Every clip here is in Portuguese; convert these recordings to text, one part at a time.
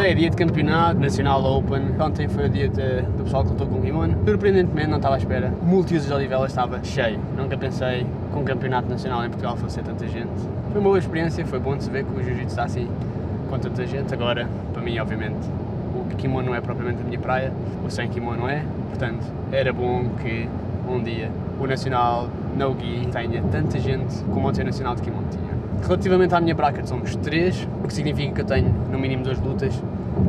é dia de campeonato, Nacional Open. Ontem foi o dia do pessoal que lutou com o Kimono. Surpreendentemente não estava à espera. O Multiusos de Odivelas estava cheio. Nunca pensei que um campeonato nacional em Portugal fosse ter tanta gente. Foi uma boa experiência, foi bom de se ver que o Jiu-Jitsu está assim com tanta gente. Agora, para mim, obviamente, o Kimono não é propriamente a minha praia, o sem Kimono é. Portanto, era bom que um dia o Nacional no Gi tenha tanta gente como o Nacional de Kimono tinha. Relativamente à minha bracket somos 3, o que significa que eu tenho no mínimo 2 lutas,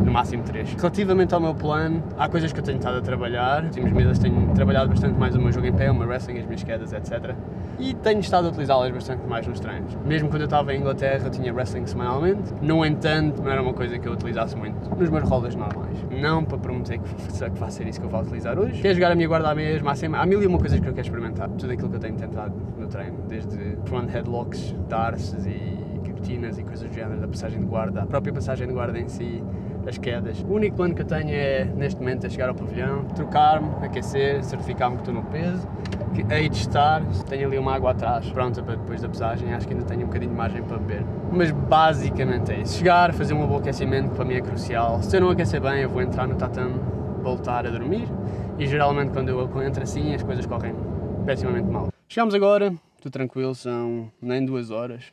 no máximo 3. Relativamente ao meu plano, há coisas que eu tenho estado a trabalhar. Nos últimos meses tenho trabalhado bastante mais o meu jogo em pé, o meu wrestling, as minhas quedas, etc. E tenho estado a utilizá-las bastante mais nos treinos. Mesmo quando eu estava em Inglaterra eu tinha wrestling semanalmente, no entanto não era uma coisa que eu utilizasse muito nos meus rodas normais. Não para prometer que vai ser isso que eu vou utilizar hoje. Quero jogar a minha guarda à mesma, há mil e uma coisas que eu quero experimentar. Tudo aquilo que eu tenho tentado no treino, desde front headlocks, darces e guilhotinas e coisas do género, da passagem de guarda, a própria passagem de guarda em si, as quedas. O único plano que eu tenho é, neste momento, é chegar ao pavilhão, trocar-me, aquecer, certificar-me que estou no peso, que hei de estar, tenho ali uma água atrás, pronta para depois da pesagem, acho que ainda tenho um bocadinho de margem para beber. Mas basicamente é isso, chegar, fazer um bom aquecimento, que para mim é crucial. Se eu não aquecer bem, eu vou entrar no tatame, voltar a dormir, e geralmente quando eu entro assim, as coisas correm pessimamente mal. Chegamos agora, estou tranquilo, são nem 2 horas.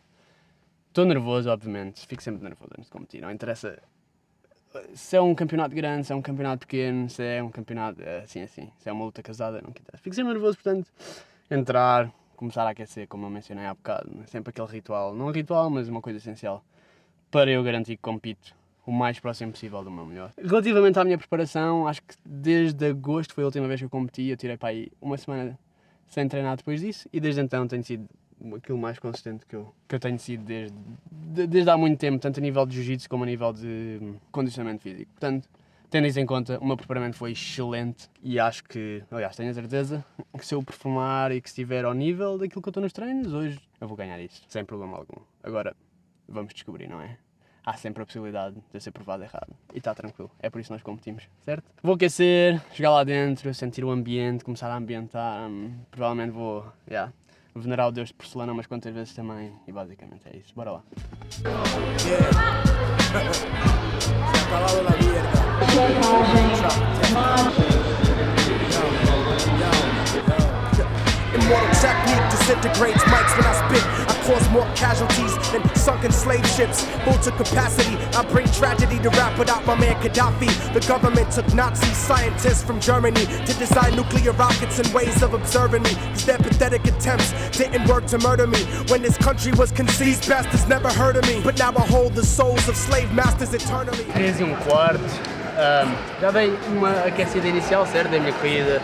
Estou nervoso, obviamente, fico sempre nervoso antes de competir, não interessa se é um campeonato grande, se é um campeonato pequeno, se é um campeonato assim, se é uma luta casada, não interessa. Fico sempre nervoso, portanto, entrar, começar a aquecer, como eu mencionei há bocado, sempre aquele ritual, não um ritual, mas uma coisa essencial, para eu garantir que compito o mais próximo possível do meu melhor. Relativamente à minha preparação, acho que desde agosto foi a última vez que eu competi, eu tirei para aí uma semana sem treinar depois disso, e desde então tenho sido aquilo mais consistente que eu tenho sido desde há muito tempo, tanto a nível de jiu-jitsu como a nível de condicionamento físico. Portanto, tendo isso em conta, o meu preparamento foi excelente e acho que, aliás, tenho a certeza que se eu performar e que estiver ao nível daquilo que eu estou nos treinos, hoje eu vou ganhar isso, sem problema algum. Agora, vamos descobrir, não é? Há sempre a possibilidade de eu ser provado errado. E está tranquilo, é por isso que nós competimos, certo? Vou aquecer, chegar lá dentro, sentir o ambiente, começar a ambientar, provavelmente vou, venerar o deus de porcelana umas quantas vezes também, e basicamente é isso. Bora lá. Immortal technique disintegrates mics when I spit. I cause more casualties than sunken slave ships. Full to capacity, I bring tragedy to rap without my man Gaddafi. The government took Nazi scientists from Germany to design nuclear rockets and ways of observing me. Cause their pathetic attempts didn't work to murder me. When this country was conceived, these bastards never heard of me. But now I hold the souls of slave masters eternally. 3:15, já dei uma aquecida inicial, certo? Da minha corrida,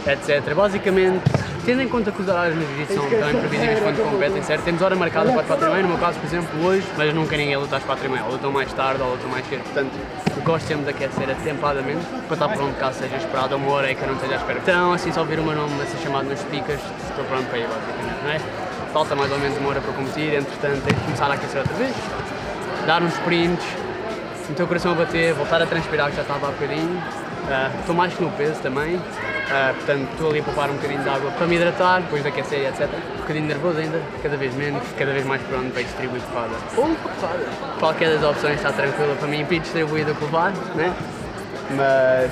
etc. Basicamente, tendo em conta que os horários no jiu-jitsu são também previsíveis quando competem, certo? Temos hora marcada para as 4h30, no meu caso, por exemplo, hoje, mas nunca ninguém luta às 4h30, ou lutam mais tarde ou lutam mais cedo. Portanto, eu gosto sempre de aquecer atempadamente, para estar pronto caso seja esperado, uma hora e que eu não esteja à espera. Então, assim, só ouvir o meu nome a ser chamado nos speakers, estou pronto para ir, basicamente, não é? Falta mais ou menos uma hora para competir, entretanto, tenho que começar a aquecer outra vez, dar uns sprints, meter o coração a bater, voltar a transpirar, que já estava há bocadinho. Estou mais que no peso também. Portanto, estou ali a poupar um bocadinho de água para me hidratar, depois de aquecer, etc. Um bocadinho nervoso ainda, cada vez menos, cada vez mais pronto para distribuir porrada. Ou porrada. Qualquer das opções está tranquila para mim, para distribuir do que levar, né? Mas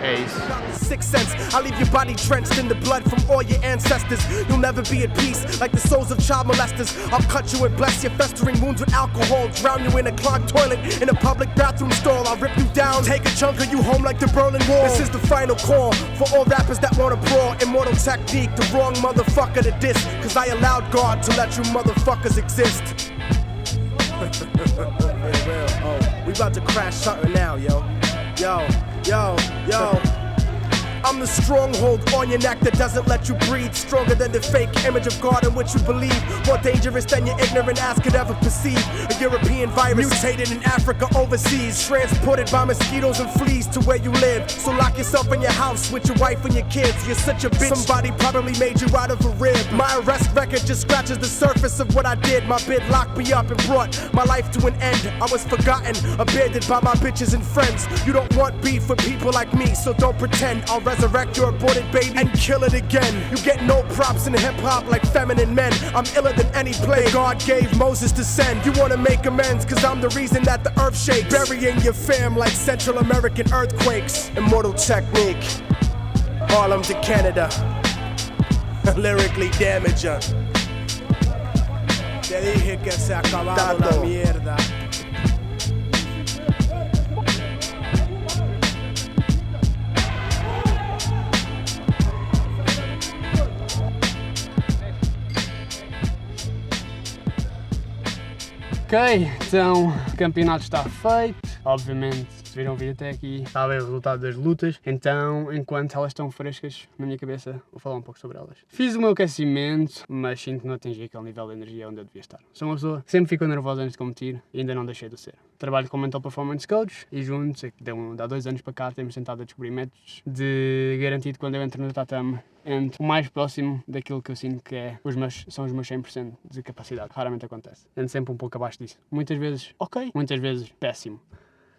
é isso. Sixth sense, I leave your body drenched in the blood from all your ancestors. You'll never be at peace like the souls of child molesters. I'll cut you and bless your festering wounds with alcohol. Drown you in a clogged toilet in a public bathroom stall. I'll rip you down, take a chunk of you home like the Berlin Wall. This is the final call for all rappers that wanna brawl. Immortal technique, the wrong motherfucker to diss. Cause I allowed God to let you motherfuckers exist. We about to crash something now, yo. Yo. I'm the stronghold on your neck that doesn't let you breathe. Stronger than the fake image of God in which you believe. More dangerous than your ignorant ass could ever perceive. A European virus mutated in Africa overseas. Transported by mosquitoes and fleas to where you live. So lock yourself in your house with your wife and your kids. You're such a bitch, somebody probably made you out of a rib. My arrest record just scratches the surface of what I did. My bid locked me up and brought my life to an end. I was forgotten, abandoned by my bitches and friends. You don't want beef with people like me, so don't pretend. I'll resurrect your aborted baby and kill it again. You get no props in hip-hop like feminine men. I'm iller than any plague God gave Moses to send. You wanna make amends cause I'm the reason that the earth shakes, burying your fam like Central American earthquakes. Immortal technique, Harlem to Canada. Lyrically damage ya. Te dije que se acababa la mierda. Ok, então o campeonato está feito. Obviamente, se viram o vídeo até aqui, está a ver o resultado das lutas. Então, enquanto elas estão frescas na minha cabeça, vou falar um pouco sobre elas. Fiz o meu aquecimento, mas sinto que não atingi aquele nível de energia onde eu devia estar. Sou uma pessoa que sempre fico nervosa antes de competir e ainda não deixei de ser. Trabalho com Mental Performance Coach e juntos, há 2 anos para cá, temos tentado a descobrir métodos de garantir que quando eu entro no tatame, entre o mais próximo daquilo que eu sinto que são os meus 100% de capacidade. Raramente acontece. Ando sempre um pouco abaixo disso. Muitas vezes ok, muitas vezes péssimo.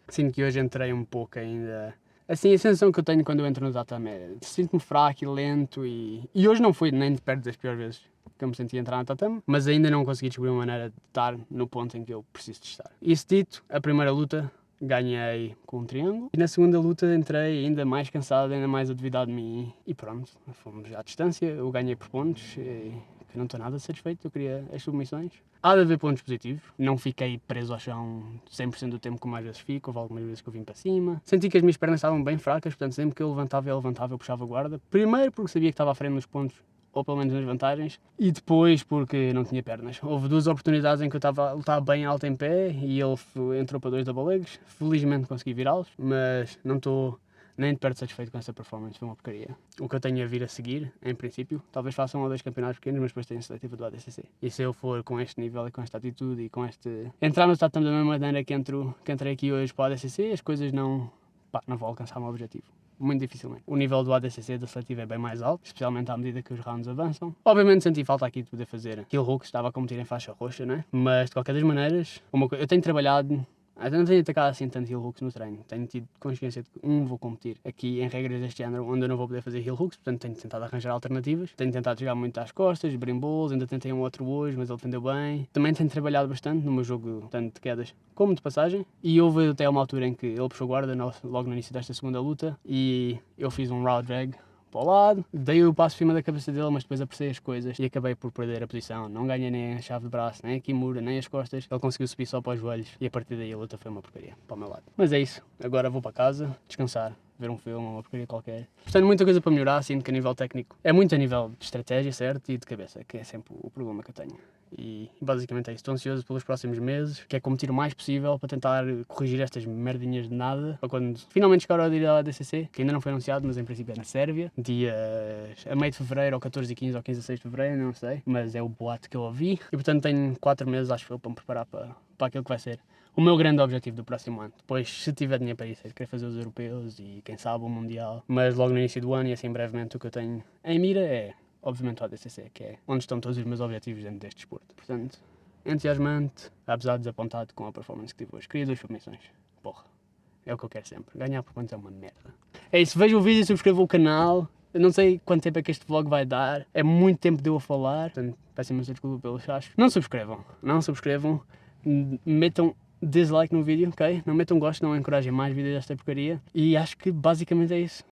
Sinto que hoje entrei um pouco ainda... Assim, a sensação que eu tenho quando eu entro no tatame é... Sinto-me fraco e lento e hoje não foi nem de perto das piores vezes que eu me senti entrar no tatame, mas ainda não consegui descobrir uma maneira de estar no ponto em que eu preciso de estar. Isso dito, a primeira luta ganhei com um triângulo e na segunda luta entrei ainda mais cansado, ainda mais a duvidar de mim e pronto, fomos à distância, eu ganhei por pontos e que não estou nada satisfeito, eu queria as submissões. Há de haver pontos positivos, não fiquei preso ao chão 100% do tempo como às vezes fico, houve algumas vezes que eu vim para cima. Senti que as minhas pernas estavam bem fracas, portanto sempre que eu levantava, eu puxava a guarda. Primeiro porque sabia que estava à frente nos pontos, ou pelo menos nas vantagens, e depois porque não tinha pernas. Houve 2 oportunidades em que eu estava a lutar bem alto em pé e ele entrou para 2 double legs. Felizmente consegui virá-los, mas não estou nem de perto satisfeito com essa performance, foi uma porcaria. O que eu tenho a vir a seguir, em princípio, talvez faça 1 ou 2 campeonatos pequenos, mas depois tenho a seletiva do ADCC. E se eu for com este nível e com esta atitude e com este... entrar no tatame da mesma maneira que entrei aqui hoje para o ADCC, as coisas não vou alcançar o meu objetivo. Muito dificilmente. O nível do ADCC da seletiva é bem mais alto, especialmente à medida que os rounds avançam. Obviamente senti falta aqui de poder fazer heel hooks, estava a competir em faixa roxa, né? Mas de qualquer das maneiras, eu tenho trabalhado... Eu não tenho atacado assim tanto heel hooks no treino. Tenho tido consciência de que vou competir aqui em regras deste género onde eu não vou poder fazer heel hooks, portanto tenho tentado arranjar alternativas. Tenho tentado jogar muito às costas, brimbolos, ainda tentei um outro hoje, mas ele defendeu bem. Também tenho trabalhado bastante no meu jogo, tanto de quedas como de passagem. E houve até uma altura em que ele puxou guarda logo no início desta segunda luta e eu fiz um raw drag para o lado, dei o passo por cima da cabeça dele, mas depois apressei as coisas e acabei por perder a posição. Não ganhei nem a chave de braço, nem a kimura, nem as costas. Ele conseguiu subir só para os joelhos e a partir daí a luta foi uma porcaria para o meu lado. Mas é isso, agora vou para casa, descansar, ver um filme, uma porcaria qualquer. Portanto, muita coisa para melhorar, sinto que a nível técnico é muito a nível de estratégia, certo? E de cabeça, que é sempre o problema que eu tenho. E basicamente é isso. Estou ansioso pelos próximos meses, que é competir o mais possível para tentar corrigir estas merdinhas de nada, para quando finalmente chegar a hora de ir à ADCC, que ainda não foi anunciado, mas em princípio é na Sérvia, dias a meio de fevereiro, ou 14 e 15, ou 15 a 6 de fevereiro, não sei, mas é o boato que eu ouvi. E portanto tenho 4 meses, acho eu, para me preparar para aquilo que vai ser o meu grande objetivo do próximo ano. Depois, se tiver dinheiro para isso, é querer fazer os europeus e quem sabe o mundial. Mas logo no início do ano e assim brevemente o que eu tenho em mira é, obviamente, o ADCC, que é onde estão todos os meus objetivos dentro deste desporto. Portanto, entusiasmante, apesar de desapontado com a performance que tive hoje. Queria 2 submissões. Porra, é o que eu quero sempre. Ganhar por pontos é uma merda. É isso, vejam o vídeo e subscrevam o canal. Eu não sei quanto tempo é que este vlog vai dar. É muito tempo de eu a falar. Portanto, peço imensa desculpa pelo chacho. Não subscrevam. Metam dislike no vídeo, ok? Não metam gosto, não encorajem mais vídeos desta porcaria. E acho que basicamente é isso.